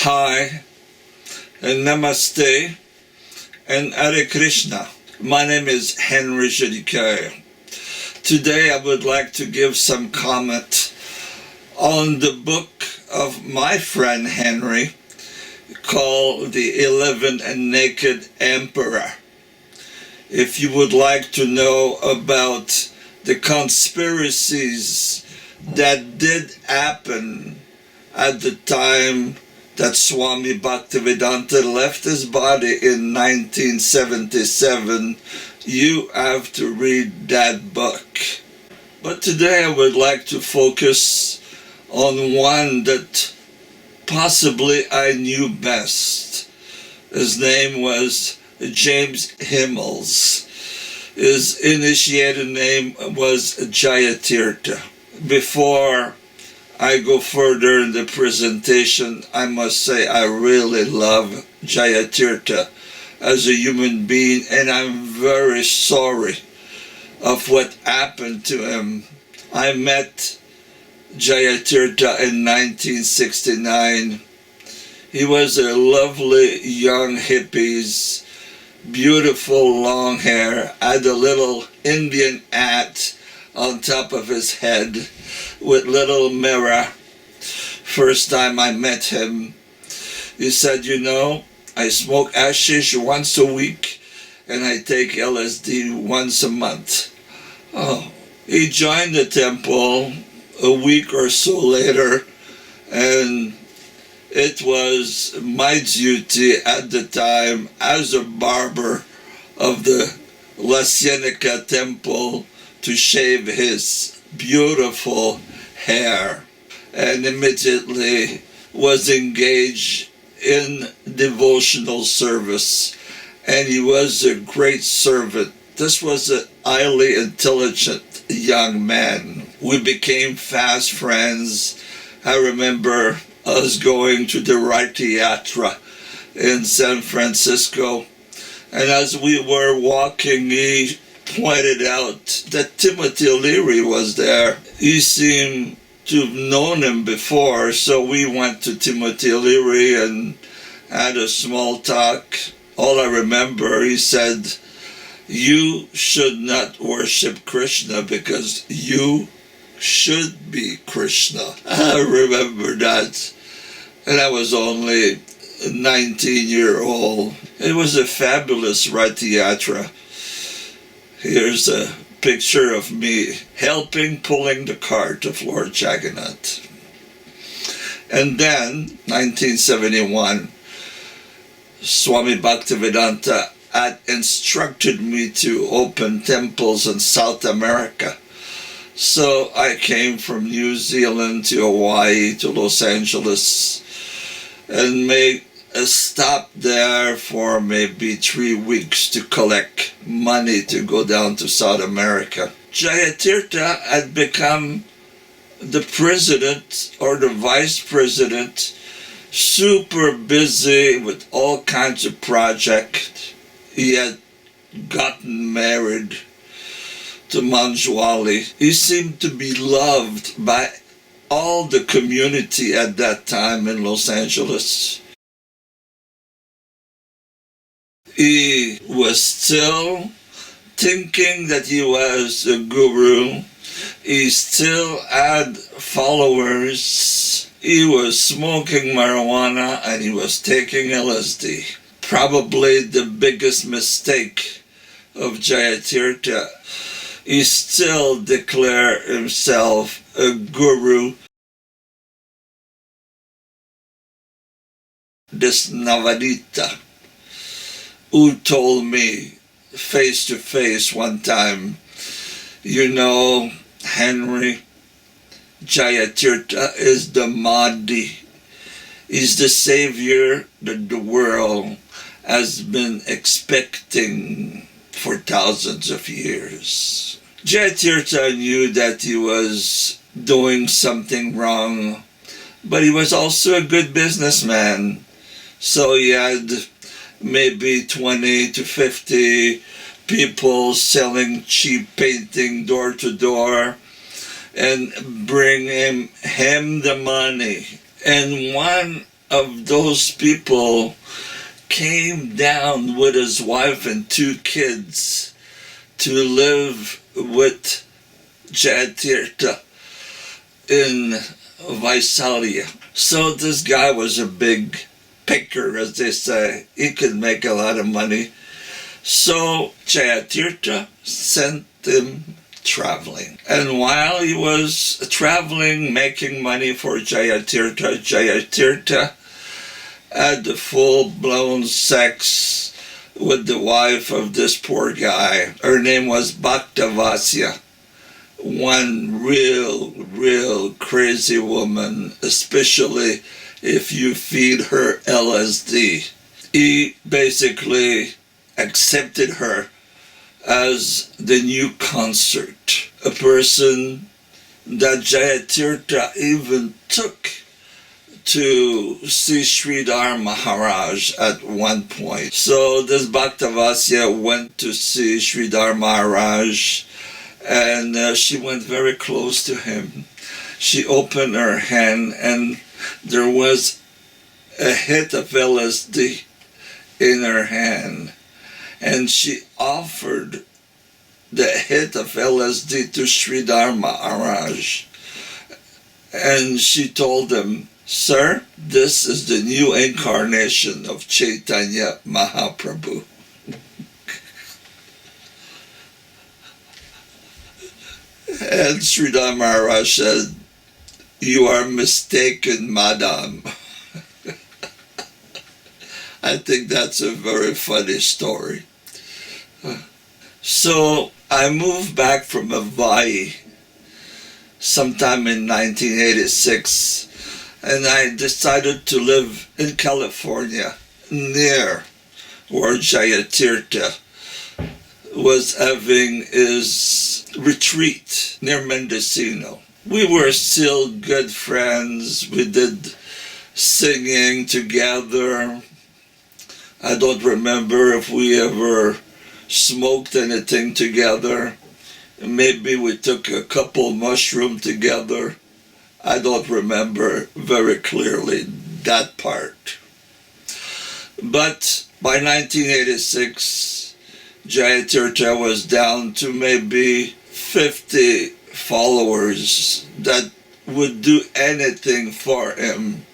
Hi, and Namaste, and Hare Krishna. My name is Henry Jadikaya. Today I would like to give some comment on the book of my friend Henry called The 11th Naked Emperor. If you would like to know about the conspiracies that did happen at the time that Swami Bhaktivedanta left his body in 1977, you have to read that book. But today I would like to focus on one that possibly I knew best. His name was James Immel. His initiated name was JAYATIRTHA. Before I go further in the presentation, I must say I really love JAYATIRTHA as a human being, and I'm very sorry of what happened to him. I met JAYATIRTHA in 1969. He was a lovely young hippie, beautiful long hair, had a little Indian hat on top of his head with little mirror. First time I met him, he said, "You know, I smoke hashish once a week and I take LSD once a month." Oh, he joined the temple a week or so later, and it was my duty at the time as a barber of the La Cienega temple to shave his beautiful hair, and immediately was engaged in devotional service, and he was a great servant. This was a highly intelligent young man. We became fast friends. I remember us going to the JAYATIRTHA in San Francisco, and as we were walking, he pointed out that Timothy Leary was there. He seemed to have known him before, so we went to Timothy Leary and had a small talk. All I remember, he said, "You should not worship Krishna because you should be Krishna." I remember that, and I was only 19-year-old. It was a fabulous JAYATIRTHA. Here's a picture of me helping pulling the cart of Lord Jagannath. And then, 1971, Swami Bhaktivedanta had instructed me to open temples in South America. So I came from New Zealand to Hawaii to Los Angeles and made a stop there for maybe 3 weeks to collect money to go down to South America. JAYATIRTHA had become the president or the vice president, super busy with all kinds of projects. He had gotten married to Manjuali. He seemed to be loved by all the community at that time in Los Angeles. He was still thinking that he was a guru. He still had followers. He was smoking marijuana and he was taking LSD. Probably the biggest mistake of JAYATIRTHA. He still declared himself a guru. This Navadita, who told me face to face one time, "You know, Henry, JAYATIRTHA is the Mahdi. He's the savior that the world has been expecting for thousands of years." JAYATIRTHA knew that he was doing something wrong, but he was also a good businessman. So he had maybe 20 to 50 people selling cheap painting door to door and bring him the money. And one of those people came down with his wife and 2 kids to live with JAYATIRTHA in Visalia. So this guy was a big picker, as they say. He could make a lot of money. So JAYATIRTHA sent him traveling. And while he was traveling, making money for JAYATIRTHA, JAYATIRTHA had the full-blown sex with the wife of this poor guy. Her name was Bhaktavasya. One real crazy woman, especially if you feed her LSD. He basically accepted her as the new consort, a person that JAYATIRTHA even took to see Sridhar Maharaj at one point. So this Bhaktavasya went to see Sridhar Maharaj, and she went very close to him. She opened her hand, and there was a hit of LSD in her hand, and she offered the hit of LSD to Sridhar Maharaj, and she told him, "Sir, this is the new incarnation of Chaitanya Mahaprabhu." And Sridhar Maharaj said, "You are mistaken, madam." I think that's a very funny story. So I moved back from Hawaii sometime in 1986, and I decided to live in California, near where JAYATIRTHA was having his retreat, near Mendocino. We were still good friends. We did singing together. I don't remember if we ever smoked anything together. Maybe we took a couple mushrooms together. I don't remember very clearly that part. But by 1986, JAYATIRTHA was down to maybe 50 followers that would do anything for him,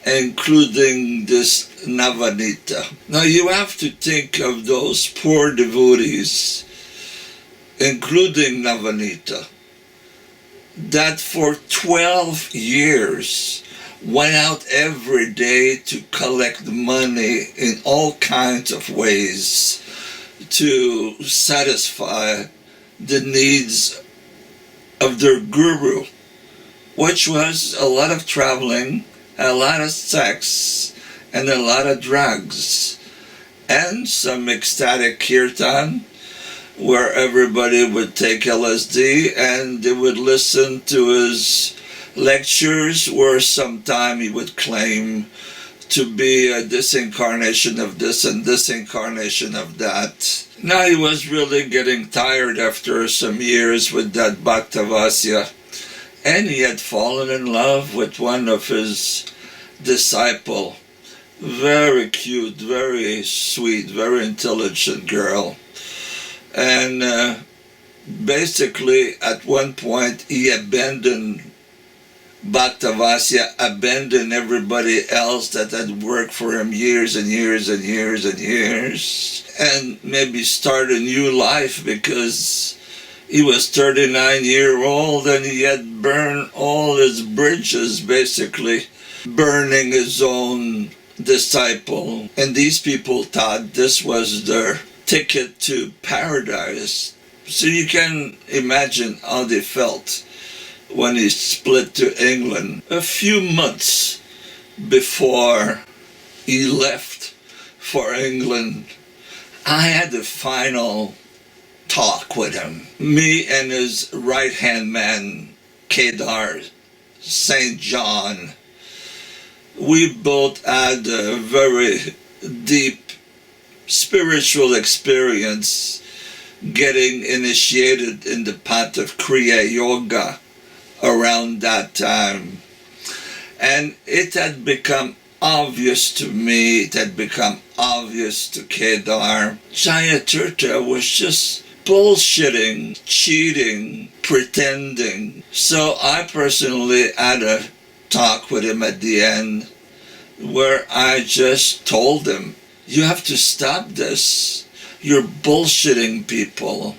including this Navanita. Now you have to think of those poor devotees, including Navanita, that for 12 years went out every day to collect money in all kinds of ways to satisfy the needs of their guru, which was a lot of traveling, a lot of sex, and a lot of drugs, and some ecstatic kirtan, where everybody would take LSD and they would listen to his lectures, where sometime he would claim to be a disincarnation of this and disincarnation of that. Now he was really getting tired after some years with that Bhaktavasya, and he had fallen in love with one of his disciples. Very cute, very sweet, very intelligent girl. And basically at one point he abandoned Bhaktavasya, abandoned everybody else that had worked for him years and years and years and years, and maybe start a new life, because he was 39-year-old and he had burned all his bridges, basically burning his own disciple. And these people thought this was their ticket to paradise. So you can imagine how they felt when he split to England. A few months before he left for England, I had a final talk with him. Me and his right-hand man, Kedar St. John, we both had a very deep spiritual experience getting initiated in the path of Kriya Yoga around that time. And it had become obvious to me, it had become obvious to Kedar. JAYATIRTHA was just bullshitting, cheating, pretending. So I personally had a talk with him at the end where I just told him, you have to stop this. You're bullshitting people.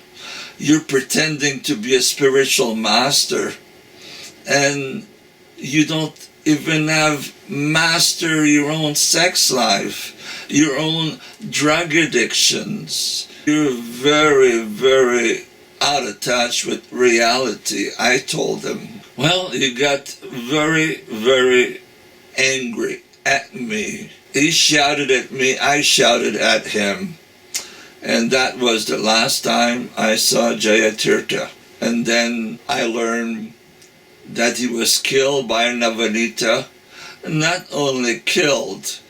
You're pretending to be a spiritual master, and you don't even have master your own sex life, your own drug addictions. You're very, very out of touch with reality, I told him. Well, he got very, very angry at me. He shouted at me, I shouted at him. And that was the last time I saw JAYATIRTHA. And then I learned that he was killed by Navanita. Not only killed,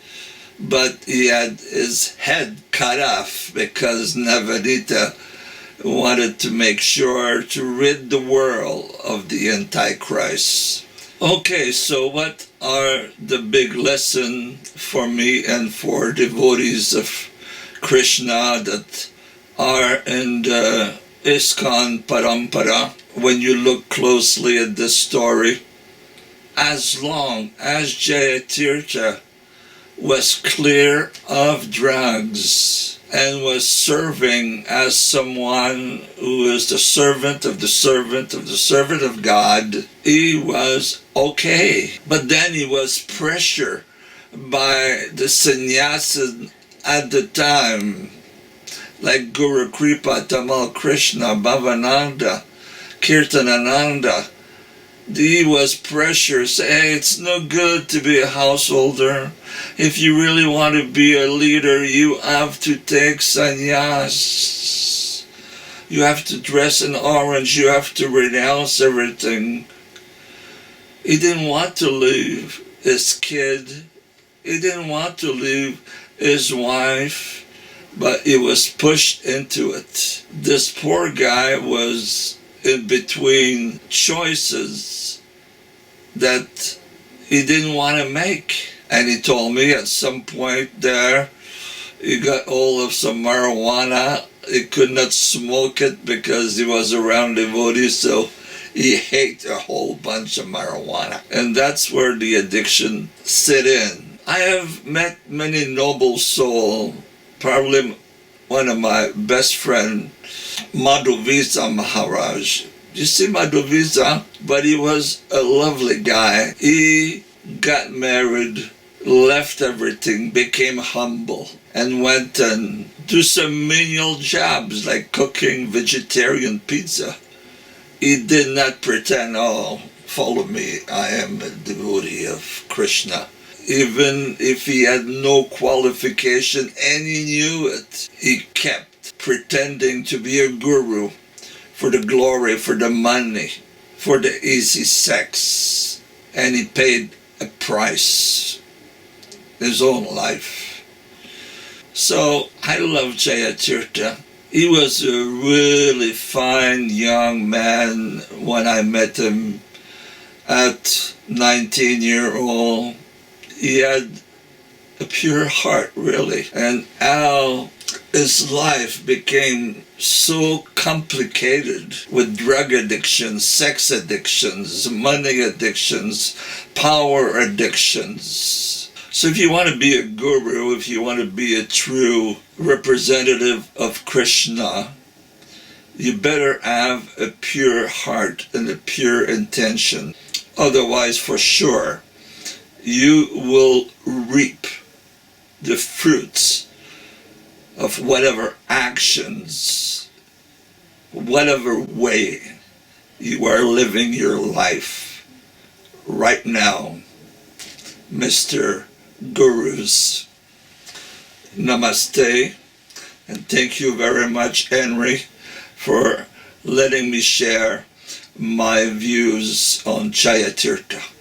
but he had his head cut off because Navanita wanted to make sure to rid the world of the Antichrist. Okay, so what are the big lessons for me and for devotees of Krishna that are in the ISKCON Parampara? When you look closely at this story, as long as JAYATIRTHA was clear of drugs and was serving as someone who is the servant of the servant of the servant of God, he was okay. But then he was pressured by the sannyasis at the time, like Guru Kripa, Tamal Krishna, Bhavananda, Kirtanananda. He was pressured, say, hey, it's no good to be a householder. If you really want to be a leader, you have to take sannyas. You have to dress in orange. You have to renounce everything. He didn't want to leave his kid. He didn't want to leave his wife, but he was pushed into it. This poor guy was in between choices that he didn't want to make. And he told me at some point there, he got hold of some marijuana. He could not smoke it because he was around devotees, so he ate a whole bunch of marijuana. And that's where the addiction set in. I have met many noble souls. Probably one of my best friends, Madhuvisa Maharaj. You see Madhuvisa? But he was a lovely guy. He got married, left everything, became humble, and went and do some menial jobs like cooking vegetarian pizza. He did not pretend, oh, follow me, I am a devotee of Krishna. Even if he had no qualification and he knew it, he kept pretending to be a guru for the glory, for the money, for the easy sex. And he paid a price, his own life. So I love JAYATIRTHA. He was a really fine young man when I met him at 19-year-old. He had a pure heart, really. And how his life became so complicated with drug addictions, sex addictions, money addictions, power addictions. So if you want to be a guru, if you want to be a true representative of Krishna, you better have a pure heart and a pure intention. Otherwise, for sure, you will reap the fruits of whatever actions, whatever way you are living your life right now, Mr. Gurus. Namaste, and thank you very much, Henry, for letting me share my views on JAYATIRTHA.